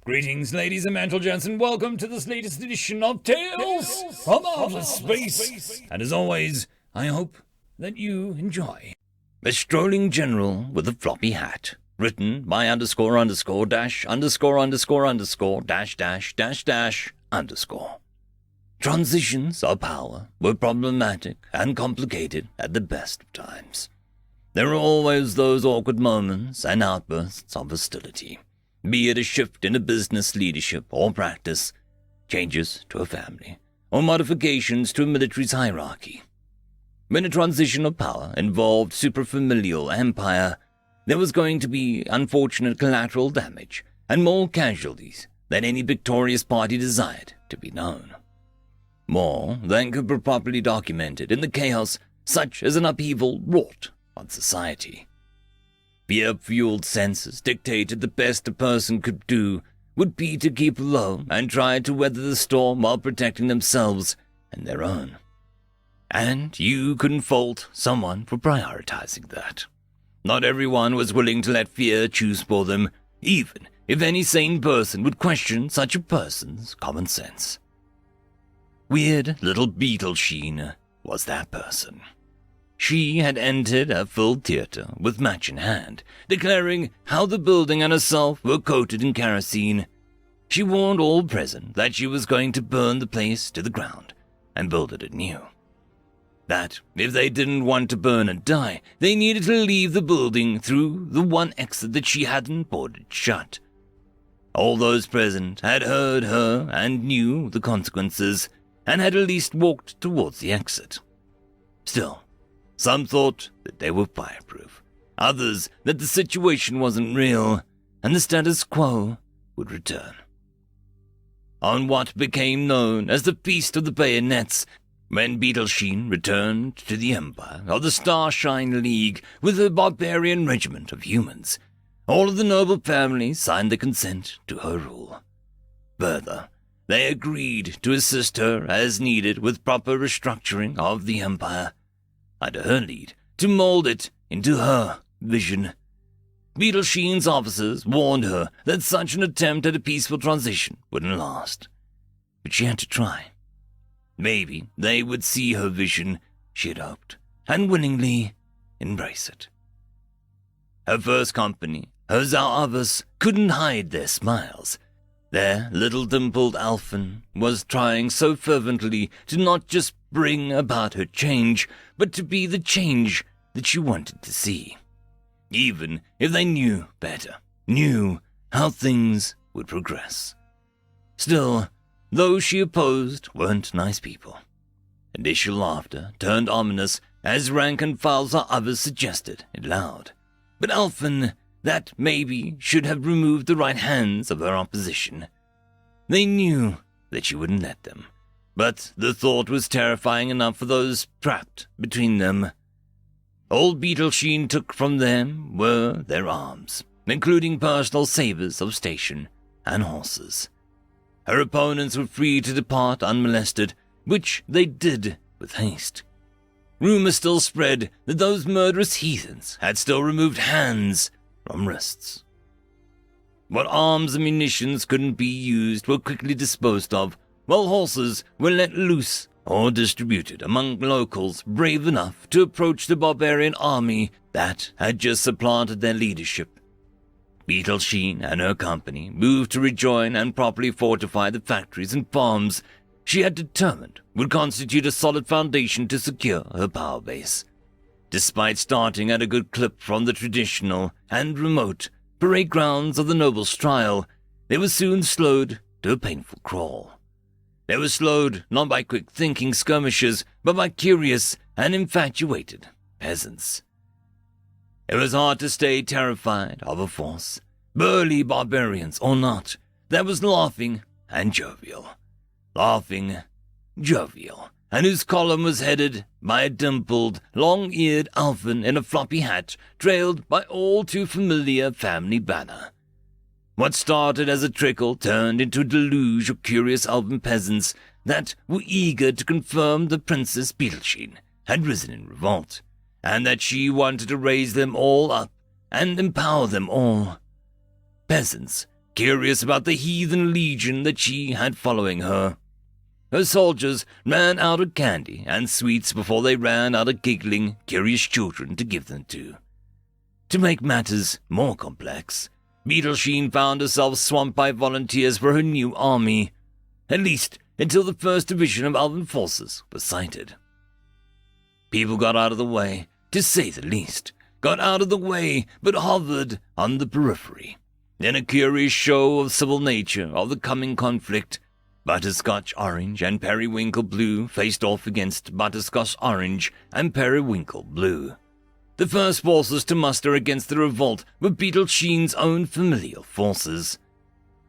Greetings, ladies and gentlemen, and welcome to this latest edition of Tales from Outer Space. And as always, I hope that you enjoy. A strolling general with a floppy hat, written by _________. Transitions of power were problematic and complicated at the best of times. There were always those awkward moments and outbursts of hostility, be it a shift in a business leadership or practice, changes to a family, or modifications to a military's hierarchy. When a transition of power involved superfamilial empire, there was going to be unfortunate collateral damage and more casualties than any victorious party desired to be known. More than could be properly documented in the chaos such as an upheaval wrought on society. Fear-fueled senses dictated the best a person could do would be to keep low and try to weather the storm while protecting themselves and their own. And you couldn't fault someone for prioritizing that. Not everyone was willing to let fear choose for them, even if any sane person would question such a person's common sense. Weird little Beetle Sheen was that person. She had entered a full theater with match in hand, declaring how the building and herself were coated in kerosene. She warned all present that she was going to burn the place to the ground and build it anew. That if they didn't want to burn and die, they needed to leave the building through the one exit that she hadn't boarded shut. All those present had heard her and knew the consequences, and had at least walked towards the exit. Still, some thought that they were fireproof, others that the situation wasn't real, and the status quo would return. On what became known as the Feast of the Bayonets, when Beetlesheen returned to the empire of the Starshine League with a barbarian regiment of humans, all of the noble families signed the consent to her rule. Further, they agreed to assist her as needed with proper restructuring of the empire, under her lead, to mold it into her vision. Beetlesheen's officers warned her that such an attempt at a peaceful transition wouldn't last. But she had to try. Maybe they would see her vision, she had hoped, and willingly embrace it. Her first company, her Zauavas, couldn't hide their smiles. Their little dimpled Alphen was trying so fervently to not just bring about her change, but to be the change that she wanted to see. Even if they knew better, knew how things would progress. Still, those she opposed weren't nice people. Initial laughter turned ominous as rank and file Zauavas suggested it loud. But Alphen, that maybe should have removed the right hands of her opposition. They knew that she wouldn't let them, but the thought was terrifying enough for those trapped between them. All Beetlesheen took from them were their arms, including personal sabers of station and horses. Her opponents were free to depart unmolested, which they did with haste. Rumor still spread that those murderous heathens had still removed hands from wrists. What arms and munitions couldn't be used were quickly disposed of, while horses were let loose or distributed among locals brave enough to approach the barbarian army that had just supplanted their leadership. Beetlesheen and her company moved to rejoin and properly fortify the factories and farms she had determined would constitute a solid foundation to secure her power base. Despite starting at a good clip from the traditional and remote parade grounds of the Noble's trial, they were soon slowed to a painful crawl. They were slowed not by quick-thinking skirmishers, but by curious and infatuated peasants. It was hard to stay terrified of a force, burly barbarians or not, that was laughing and jovial. Laughing, jovial, and whose column was headed by a dimpled, long-eared Alphen in a floppy hat trailed by all too familiar family banner. What started as a trickle turned into a deluge of curious elven peasants that were eager to confirm the Princess Beetlesheen had risen in revolt, and that she wanted to raise them all up and empower them all. Peasants curious about the heathen legion that she had following her. Her soldiers ran out of candy and sweets before they ran out of giggling, curious children to give them to. To make matters more complex, Beetlesheen found herself swamped by volunteers for her new army, at least until the first division of Elven forces was sighted. People got out of the way, to say the least, got out of the way but hovered on the periphery. In a curious show of civil nature of the coming conflict, Butterscotch Orange and Periwinkle Blue faced off against Butterscotch Orange and Periwinkle Blue. The first forces to muster against the revolt were Beetlesheen's own familial forces.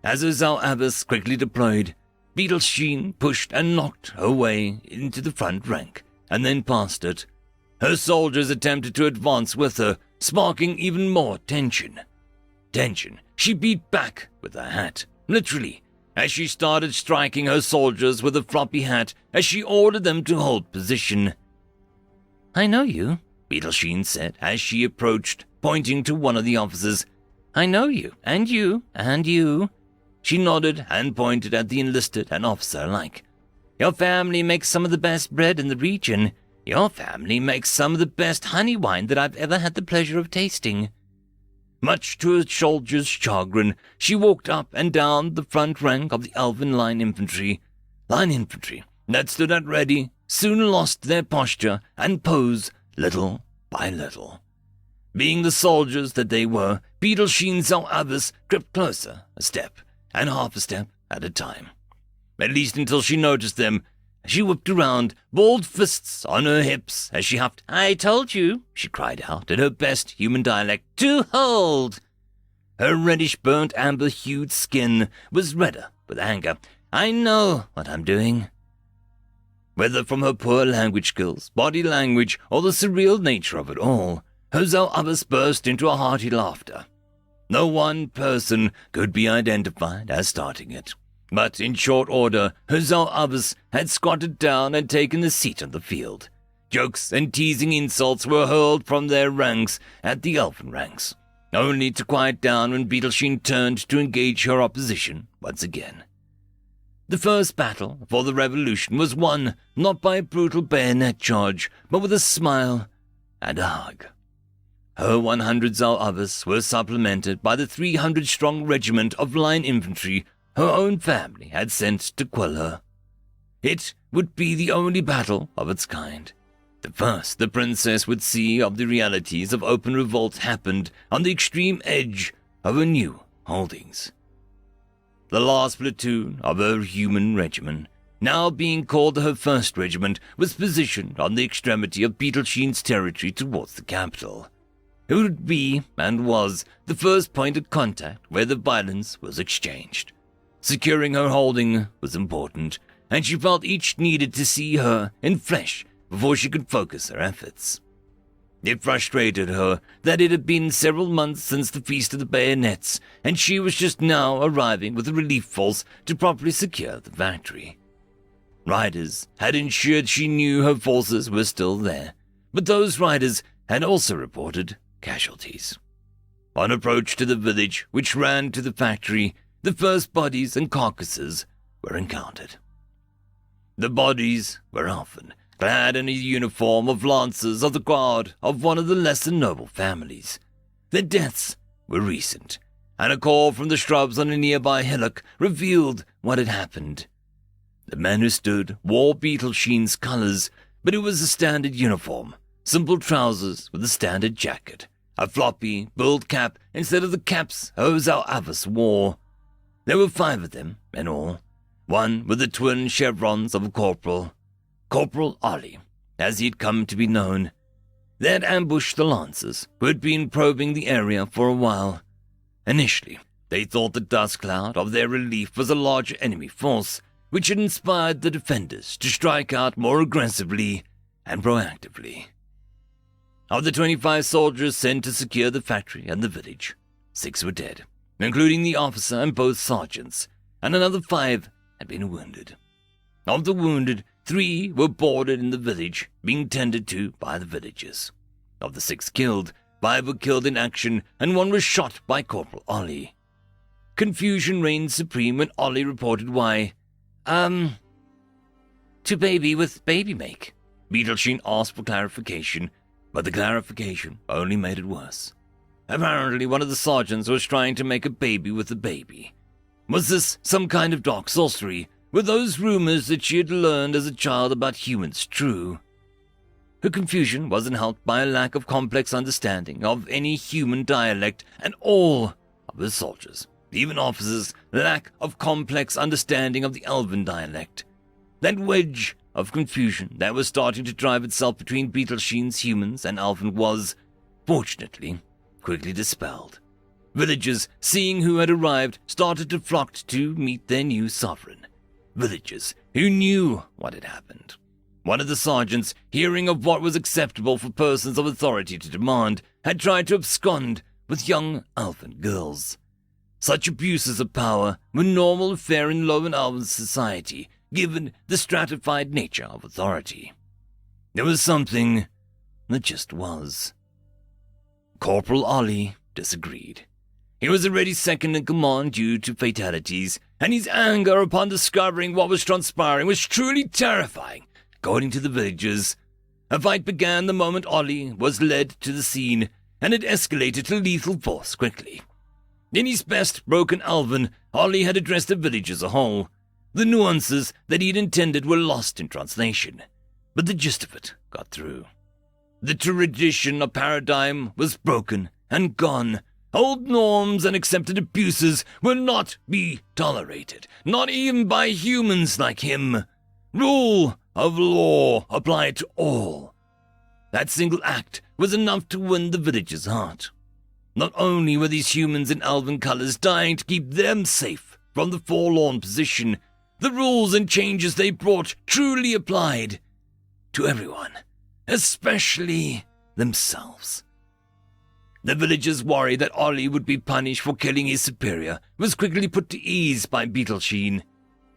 As Ozal Abbas quickly deployed, Beetlesheen pushed and knocked her way into the front rank, and then past it. Her soldiers attempted to advance with her, sparking even more tension. Tension she beat back with her hat, literally, as she started striking her soldiers with a floppy hat as she ordered them to hold position. "I know you," Beetlesheen said as she approached, pointing to one of the officers. "I know you, and you, and you." She nodded and pointed at the enlisted and officer alike. "Your family makes some of the best bread in the region. Your family makes some of the best honey wine that I've ever had the pleasure of tasting." Much to her soldier's chagrin, she walked up and down the front rank of the Elven line infantry. Line infantry that stood at ready soon lost their posture and pose little by little. Being the soldiers that they were, Beetlesheen Zal-Abbas crept closer, a step, and half a step at a time. At least until she noticed them. She whipped around, balled fists on her hips as she huffed. "I told you," she cried out in her best human dialect, "to hold." Her reddish burnt amber-hued skin was redder with anger. "I know what I'm doing." Whether from her poor language skills, body language, or the surreal nature of it all, her Zal-Abbas burst into a hearty laughter. No one person could be identified as starting it. But in short order, her Zal-Abbas had squatted down and taken a seat on the field. Jokes and teasing insults were hurled from their ranks at the elven ranks, only to quiet down when Beetlesheen turned to engage her opposition once again. The first battle for the revolution was won not by a brutal bayonet charge, but with a smile and a hug. Her 100 Zal-Abbas were supplemented by the 300-strong regiment of line infantry her own family had sent to quell her. It would be the only battle of its kind. The first the princess would see of the realities of open revolt happened on the extreme edge of her new holdings. The last platoon of her human regiment, now being called her first regiment, was positioned on the extremity of Beetlesheen's territory towards the capital. It would be, and was, the first point of contact where the violence was exchanged. Securing her holding was important, and she felt each needed to see her in flesh before she could focus her efforts. It frustrated her that it had been several months since the Feast of the Bayonets, and she was just now arriving with a relief force to properly secure the factory. Riders had ensured she knew her forces were still there, but those riders had also reported casualties. On approach to the village which ran to the factory, the first bodies and carcasses were encountered. The bodies were often clad in a uniform of lancers of the guard of one of the lesser noble families. Their deaths were recent, and a call from the shrubs on a nearby hillock revealed what had happened. The men who stood wore Beetlesheen's colors, but it was a standard uniform, simple trousers with a standard jacket, a floppy, build cap instead of the caps Zal-Abbas wore. There were 5 of them in all, one with the twin chevrons of a corporal. Corporal Ollie, as he had come to be known. They had ambushed the Lancers, who had been probing the area for a while. Initially, they thought the dust cloud of their relief was a larger enemy force, which had inspired the defenders to strike out more aggressively and proactively. Of the 25 soldiers sent to secure the factory and the village, 6 were dead, including the officer and both sergeants, and another 5 had been wounded. Of the wounded, 3 were boarded in the village, being tended to by the villagers. Of the 6 killed, 5 were killed in action, and 1 was shot by Corporal Ollie. confusion reigned supreme when Ollie reported why. To baby with baby make. Beetlesheen asked for clarification, but the clarification only made it worse. Apparently one of the sergeants was trying to make a baby with a baby. Was this some kind of dark sorcery? Were those rumors that she had learned as a child about humans true? Her confusion wasn't helped by a lack of complex understanding of any human dialect, and all of her soldiers, even officers, lack of complex understanding of the Elven dialect. That wedge of confusion that was starting to drive itself between Beetlesheen's humans and Elven was, fortunately, quickly dispelled. Villagers, seeing who had arrived, started to flock to meet their new sovereign. Villagers who knew what had happened. One of the sergeants, hearing of what was acceptable for persons of authority to demand, had tried to abscond with young Elven girls. Such abuses of power were normal fare in low and Elven society, given the stratified nature of authority. There was something that just was. Corporal Ollie disagreed. He was already second in command due to fatalities, and his anger upon discovering what was transpiring was truly terrifying. According to the villagers, a fight began the moment Ollie was led to the scene, and it escalated to lethal force quickly. In his best broken Elven, Ollie had addressed the village as a whole. The nuances that he'd intended were lost in translation, but the gist of it got through. The tradition of paradigm was broken and gone. Old norms and accepted abuses will not be tolerated, not even by humans like him. Rule of law applied to all. That single act was enough to win the village's heart. Not only were these humans in Elven colors dying to keep them safe from the forlorn position, the rules and changes they brought truly applied to everyone, especially themselves. The villagers' worry that Ollie would be punished for killing his superior was quickly put to ease by Beetlesheen.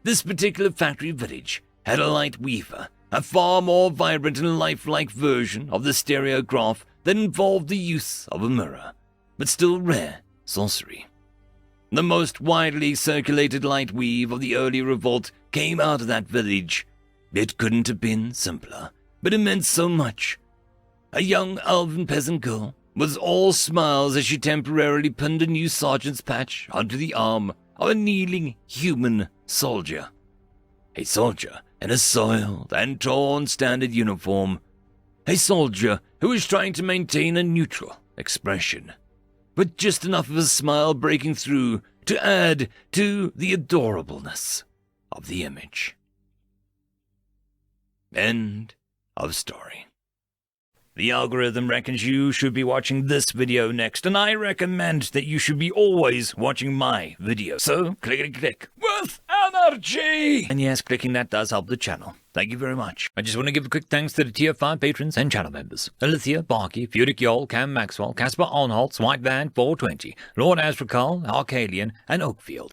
This particular factory village had a light weaver, a far more vibrant and lifelike version of the stereograph that involved the use of a mirror, but still rare sorcery. The most widely circulated light weave of the early revolt came out of that village. It couldn't have been simpler, but it meant so much. A young Elven peasant girl was all smiles as she temporarily pinned a new sergeant's patch onto the arm of a kneeling human soldier. A soldier in a soiled and torn standard uniform. A soldier who was trying to maintain a neutral expression, with just enough of a smile breaking through to add to the adorableness of the image. End of story. The algorithm reckons you should be watching this video next, and I recommend that you should be always watching my video. So, click with energy! And yes, clicking that does help the channel. Thank you very much. I just want to give a quick thanks to the Tier 5 patrons and channel members. Alithia, Barky, Fudic Yol, Cam Maxwell, Caspar Arnholtz, White Van 420, Lord Asrakal, Arcalian, and Oakfield.